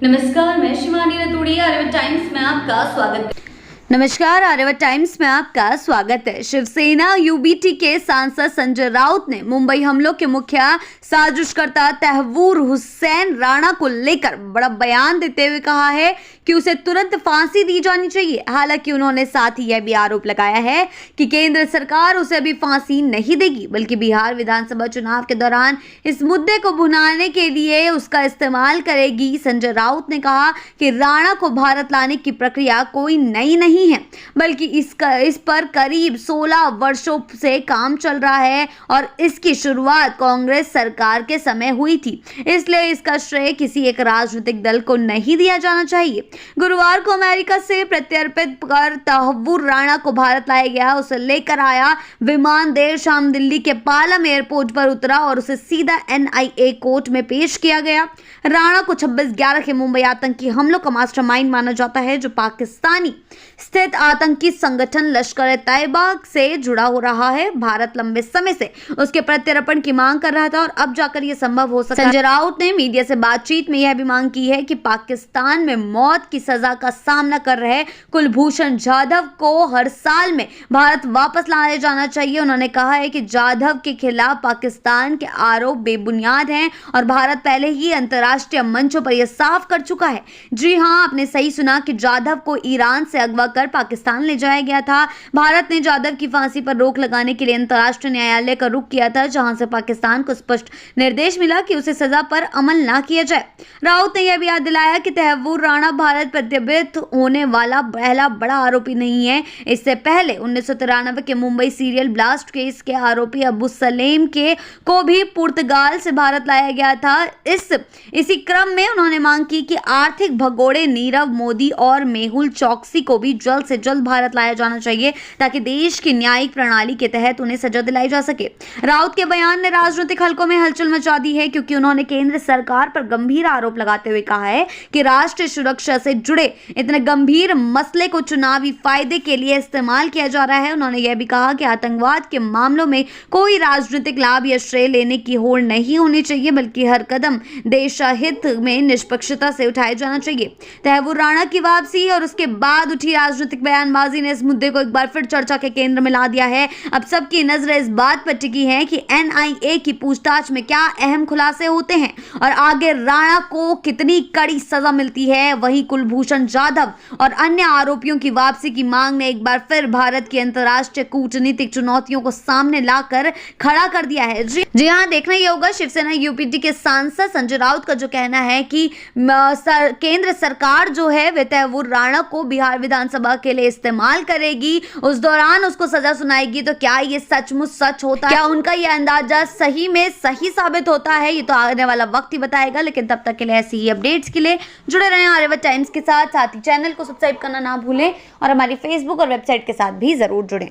नमस्कार, मैं शिवानी रतूड़ी। आर्यभट्ट टाइम्स में आपका स्वागत है। नमस्कार, आर्यभट्ट टाइम्स में आपका स्वागत है। शिवसेना यूबीटी के सांसद संजय राउत ने मुंबई हमलों के मुख्य साजिशकर्ता तहव्वूर हुसैन राणा को लेकर बड़ा बयान देते हुए कहा है कि उसे तुरंत फांसी दी जानी चाहिए। हालांकि उन्होंने साथ ही यह भी आरोप लगाया है कि केंद्र सरकार उसे अभी फांसी नहीं देगी, बल्कि बिहार विधानसभा चुनाव के दौरान इस मुद्दे को भुनाने के लिए उसका इस्तेमाल करेगी। संजय राउत ने कहा कि राणा को भारत लाने की प्रक्रिया कोई नई नहीं है, बल्कि इस पर करीब 16 वर्षों से काम चल रहा है और इसकी शुरुआत कांग्रेस सरकार के समय हुई थी। इसलिए इसका श्रेय किसी एक राजनीतिक दल को नहीं दिया जाना चाहिए। गुरुवार को अमेरिका से प्रत्यर्पित कर तहव्वूर राणा को भारत लाया गया। उसे लेकर आया विमान देर शाम दिल्ली के पालम एयरपोर्ट पर उतरा और उसे सीधा NIA कोर्ट में पेश किया गया। राणा को 26/11 के मुंबई आतंकी हमलों का मास्टरमाइंड माना जाता है, जो पाकिस्तानी स्थित आतंकी संगठन लश्कर-ए-तैयबा से जुड़ा हो रहा है। भारत लंबे समय से उसके प्रत्यर्पण की मांग कर रहा था और अब जाकर यह संभव हो सका। संजय राउत ने मीडिया से बातचीत में यह भी मांग की है कि पाकिस्तान में मौत की सजा का सामना कर रहे कुलभूषण जाधव को हर साल में भारत वापस लाया जाना चाहिए। उन्होंने कहा है कि जाधव के खिलाफ पाकिस्तान के आरोप बेबुनियाद हैं और भारत पहले ही अंतर्राष्ट्रीय मंचों पर यह साफ कर चुका है। जी हां, आपने सही सुना कि जाधव को ईरान से अगवा कर पाकिस्तान ले जाया गया था। भारत ने जाधव की फांसी पर रोक लगाने के लिए अंतर्राष्ट्रीय न्यायालय का रुख किया था, जहां से पाकिस्तान को स्पष्ट निर्देश मिला कि उसे सजा पर अमल ना किया जाए। राउत ने यह भी याद दिलाया कि तहव्वूर राणा भारत प्रत्यर्पित होने वाला पहला बड़ा आरोपी नहीं है। इससे पहले 1993 के मुंबई सीरियल ब्लास्ट केस के आरोपी अबू सलेम को भी पुर्तगाल से भारत लाया गया था। इसी क्रम में उन्होंने मांग की कि आर्थिक भगोड़े नीरव मोदी और मेहुल चौकसी को भी जल्द से जल्द भारत लाया जाना चाहिए, ताकि देश की न्यायिक प्रणाली के तहत उन्हें सजा दिलाई जा सके। राउत के बयान ने राजनीतिक हलकों में हलचल मचा दी है, क्योंकि उन्होंने केंद्र सरकार पर गंभीर आरोप लगाते हुए कहा है कि राष्ट्रीय सुरक्षा से जुड़े इतने गंभीर मसले को चुनावी फायदे के लिए इस्तेमाल किया जा रहा है। उन्होंने यह भी कहा कि आतंकवाद के मामलों में कोई राजनीतिक लाभ या श्रेय लेने की होड़ नहीं होनी चाहिए, बल्कि हर कदम देशहित में निष्पक्षता से उठाया जाना चाहिए। तहव्वूर राणा की वापसी और उसके बाद उठी राजनीतिक बयानबाजी ने इस मुद्दे को एक बार फिर चर्चा के केंद्र में ला दिया है। अब सबकी नजरें इस बात पर टिकी हैं कि NIA की पूछताछ में क्या अहम खुलासे होते हैं और आगे राणा को कितनी कड़ी सजा मिलती है। वहीं कुलभूषण जाधव और अन्य आरोपियों की वापसी की मांग ने एक बार फिर भारत की अंतर्राष्ट्रीय कूटनीतिक चुनौतियों को सामने लाकर खड़ा कर दिया है। जी हाँ, देखना यह होगा शिवसेना यूपीटी के सांसद संजय राउत का जो कहना है कि केंद्र सरकार जो है वह तहव्वूर राणा को बिहार विधानसभा के लिए इस्तेमाल करेगी, उस दौरान उसको सजा सुनाएगी। तो क्या ये सचमुच सच होता है? क्या उनका ये अंदाजा सही में सही साबित होता है? ये तो आने वाला वक्त ही बताएगा। लेकिन तब तक के लिए ऐसी ही अपडेट्स के लिए जुड़े रहें आर्यभट्ट टाइम्स के साथ ही चैनल को सब्सक्राइब करना ना भूलें और हमारी फेसबुक और वेबसाइट के साथ भी जरूर जुड़ें।